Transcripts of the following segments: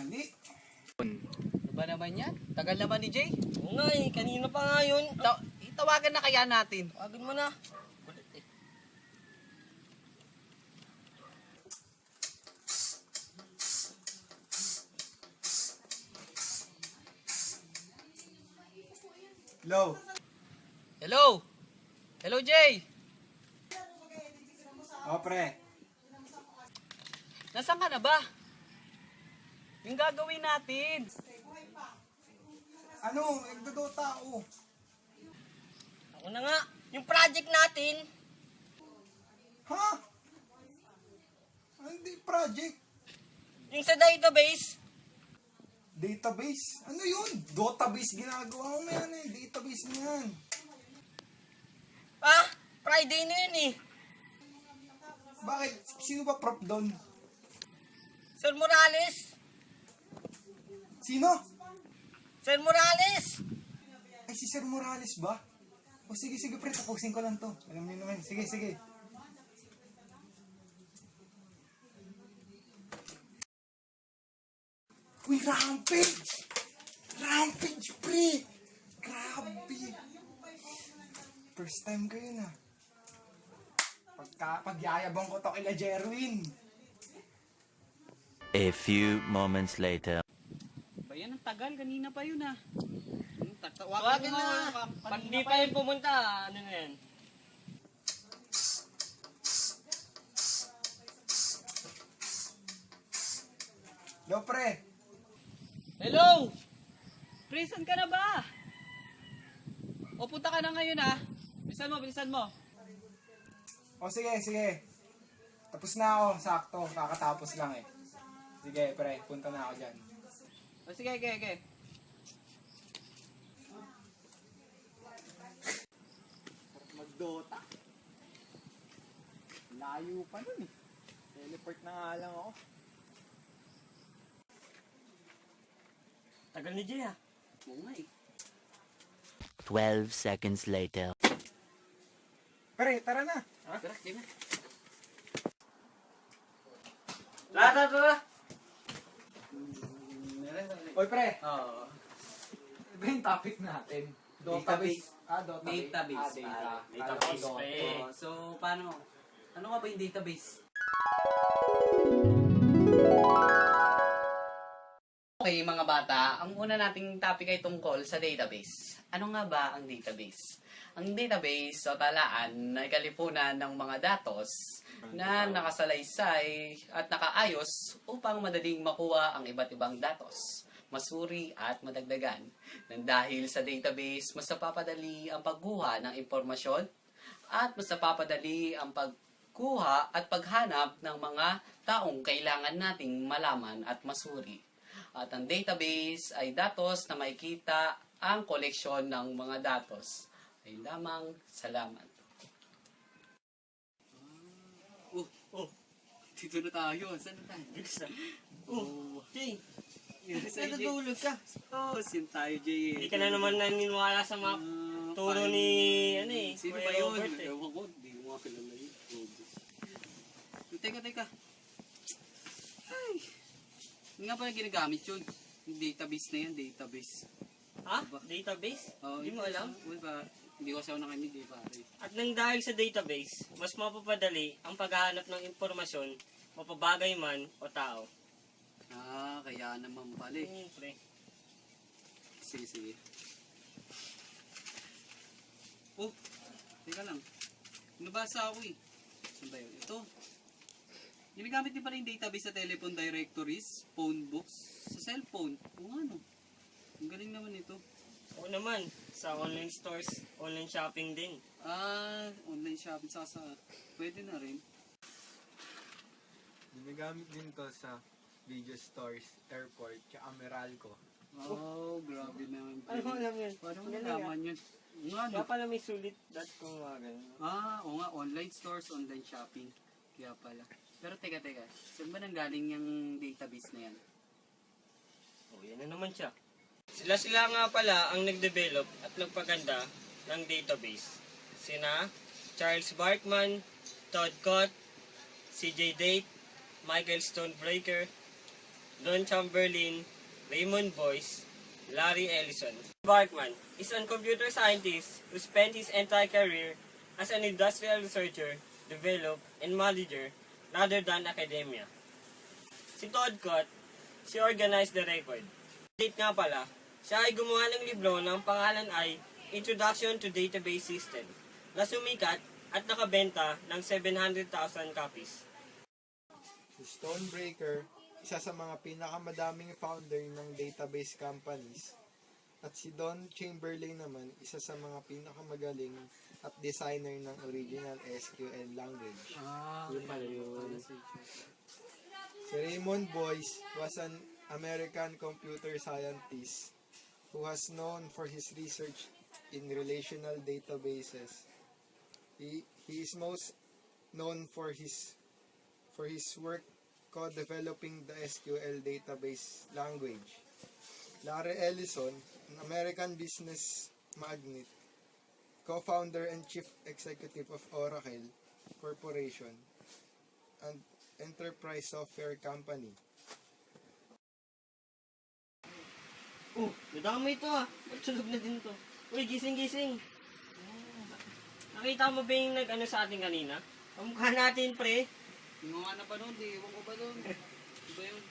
Mali. Ano ba naman yan? Tagal naman ni Jay. Oo nga eh, kanina pa nga yun. Itawagan na kaya natin. Tawagan mo na. Kulit eh. Hello. Hello? Hello, Jay? O, pre. Nasaan ka na ba? Yung gagawin natin. Ano? Nagdodota ako. Ako na nga, yung project natin. Ha? Hindi project. Yung sa database. Database? Ano yun? Database ginagawa mo yan eh. Database mo yan. Ah, Friday na yun eh. Bakit? Sino ba prop doon? Sir Morales. Sino? Sir Morales. Ay, si Sir Morales ba? O sige, sige pre, tapusin ko lang to. Alam niyo naman. Sige, sige. Uy, rampage! Rampage, pre! Grabe! First time ko yun ah. Pagyayabang ko to kila Jerwin. A few moments later. Ba yan, ang tagal. Kanina pa yun ah. Tawagan na. Pag di pa yun pumunta, ano na yan? Yo, pre! Hello? Prison ka na ba? O punta ka na ngayon ah. Bilisan mo, bilisan mo. O sige, sige. Tapos na ako, sakto. Kakatapos lang eh. Sige, pre, punta na ako dyan. O sige, okay, okay. Magdota. Layo pa nun eh. Teleport na nga lang ako. Tagal ni Jay ah. Oo nga eh. 12 seconds later. Pre, tara na. Tara, game na. Tara. Oy, pre. Oo. Ito yung topic natin. Database. Database. Database. Data. Database, Dota. pre. Oh, so, paano? Ano nga ba yung database? Okay, mga bata, ang una nating topic ay tungkol sa database. Ano nga ba ang database? Ang database o talaan ay kalipunan ng mga datos na nakasalaysay at nakaayos upang madaling makuha ang iba't ibang datos, masuri at madagdagan. Nang dahil sa database, mas napapadali ang pagkuha ng impormasyon at mas napapadali ang pagkuha at paghanap ng mga taong kailangan nating malaman at masuri. At ang database ay datos na makikita ang koleksyon ng mga datos. Ay lamang, salamat. Dito na tayo. Saan na tayo? Bilis ah. Jay, Saan natutulog ka. Sin tayo, Jay. Hindi ka na naman naniniwala sa mga turo ni, ano eh, Sino Kuya ba yun? Robert eh. Ewan ko, hindi mo kilala yun. Teka. Ay. Hindi nga pala ginagamit yun. Yung database na yan, database. Ha? Database? Hindi mo alam? Hindi ko siya nakinig eh, pare. At nang dahil sa database, mas mapapadali ang paghahanap ng impormasyon, mapabagay man o tao. Ah, kaya naman pala eh. Siyempre. Sige. Oh, teka lang. Nabasa ako eh. Saan ba yun? Ito. Ginagamit din pala yung database sa telephone directories, phone books, sa cellphone. Kung ano. Ang galing naman ito. Oo naman, sa online stores, online shopping din. Ah, online shopping sa pwede na rin. Ginagamit din to sa video stores, airport, tsaka Meralco. Oh, grabe naman. Ano alam yun? Paano mo Galing nalaman yun? Nga no? Kaya pala may sulit.com mga ganun. Ah, oo nga, online stores, online shopping. Kaya pala. Pero teka. Saan ba nanggaling yung database na yan? Oh, yan na naman siya. Sila nga pala ang nag-develop at nagpaganda ng database. Sina Charles Barkman, Todd Cott, CJ Date, Michael Stonebreaker, Don Chamberlain, Raymond Boyce, Larry Ellison. Barkman is a computer scientist who spent his entire career as an industrial researcher, developer, and manager rather than academia. Si Todd Cott, si organized the record. Date nga pala, siya ay gumawa ng libro na ang pangalan ay Introduction to Database System na sumikat at nakabenta ng 700,000 copies. Si Stonebreaker, isa sa mga pinakamadaming founder ng database companies. At si Don Chamberlain naman, isa sa mga pinakamagaling at designer ng original SQL language. Si Raymond Boyce was an American computer scientist who was known for his research in relational databases. He is most known for his work co-developing the SQL database language. Larry Ellison, an American business magnate, co-founder and chief executive of Oracle Corporation, an enterprise software company. Oh, nadamay ito ah. Magsulog na din to. Uy, gising-gising. Nakita mo ba yung nag-ano sa atin kanina? Pamukha natin, pre. Hindi mo nga napanood eh. Ewan ko ba doon? Ano ba yun?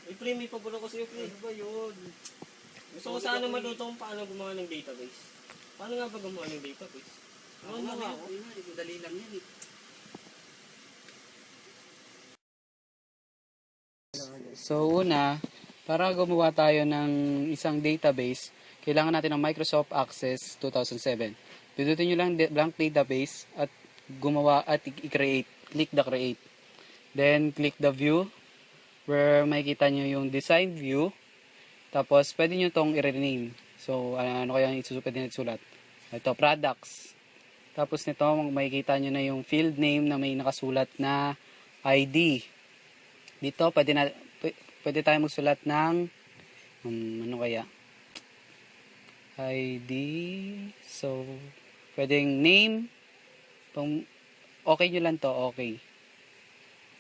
Uy, pre, may pabulo ko sa'yo, pre. Ano ba yun? Gusto ko sana matuto kung paano gumawa ng database. Paano nga ba gumawa ng database? Ano nga ako? Dali lang yan eh. So una, para gumawa tayo ng isang database, kailangan natin ng Microsoft Access 2007. Pindutin nyo lang blank database at gumawa at i-create. Click the create. Then click the view where makikita nyo yung design view. Tapos pwede nyo itong i-rename. So ano kaya pwede nyo isulat? Ito, products. Tapos nito makikita nyo na yung field name na may nakasulat na ID. Dito pwede tayo magsulat ng ano kaya? ID. So pwedeng name. Okay nyo lang to, okay.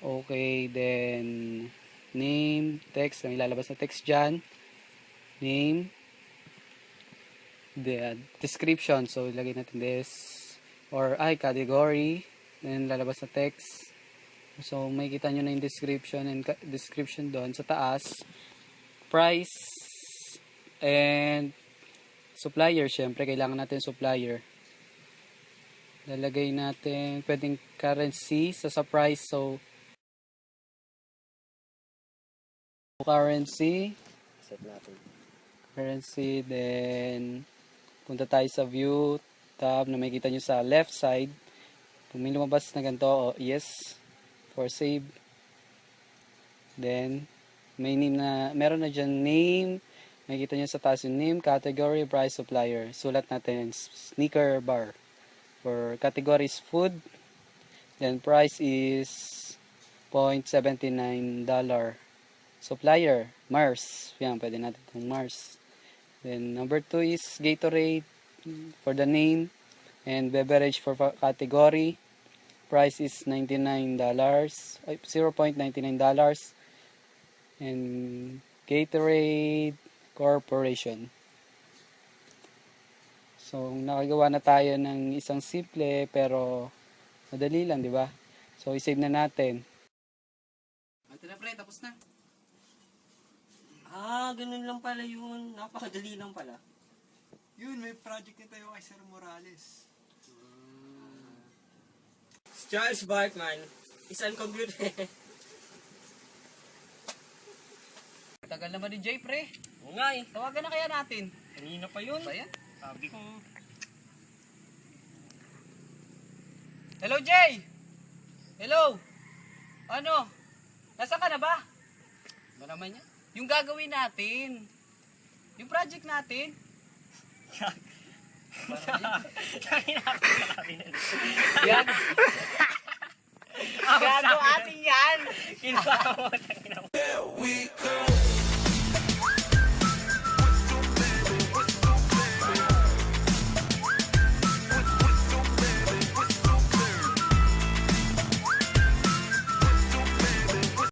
Okay, then name, text, may lalabas na text dyan. Name. The description, so ilagay natin this. Or category. Then lalabas na text. So may kita nyo na yung description and description doon sa taas. Price and supplier, syempre kailangan natin supplier. Lalagay natin pwedeng currency sa price, so currency, Set natin. currency, then punta tayo sa view tab na makikita nyo sa left side. Kung may lumabas na ganito, yes for save. Then may name na, meron na dyan name, makikita nyo sa taas yung name, category, price, supplier. Sulat natin sneaker bar. For categories food, then price is $0.79. Supplier, Mars. Yan, pwede natin itong Mars. Then number 2 is Gatorade for the name, and beverage for category. Price is $0.99. And Gatorade Corporation. So, nakagawa na tayo ng isang simple pero madali lang, di ba? So, i-save na natin. Ito na pre, tapos na. Ganun lang pala yun. Napakadali lang pala. Yun, may project na tayo kay Sir Morales. Charles Barkman, isang computer... Tagal naman ni Jay, pre. Oo nga eh. Tawagan na kaya natin. Kanina pa yun. Ba yan? Sabi ko. Hello, Jay! Hello! Ano? Nasaan ka na ba? Ba naman yan? Yung gagawin natin. Yung project natin. Yan. Gago atin yan. Kinuha mo.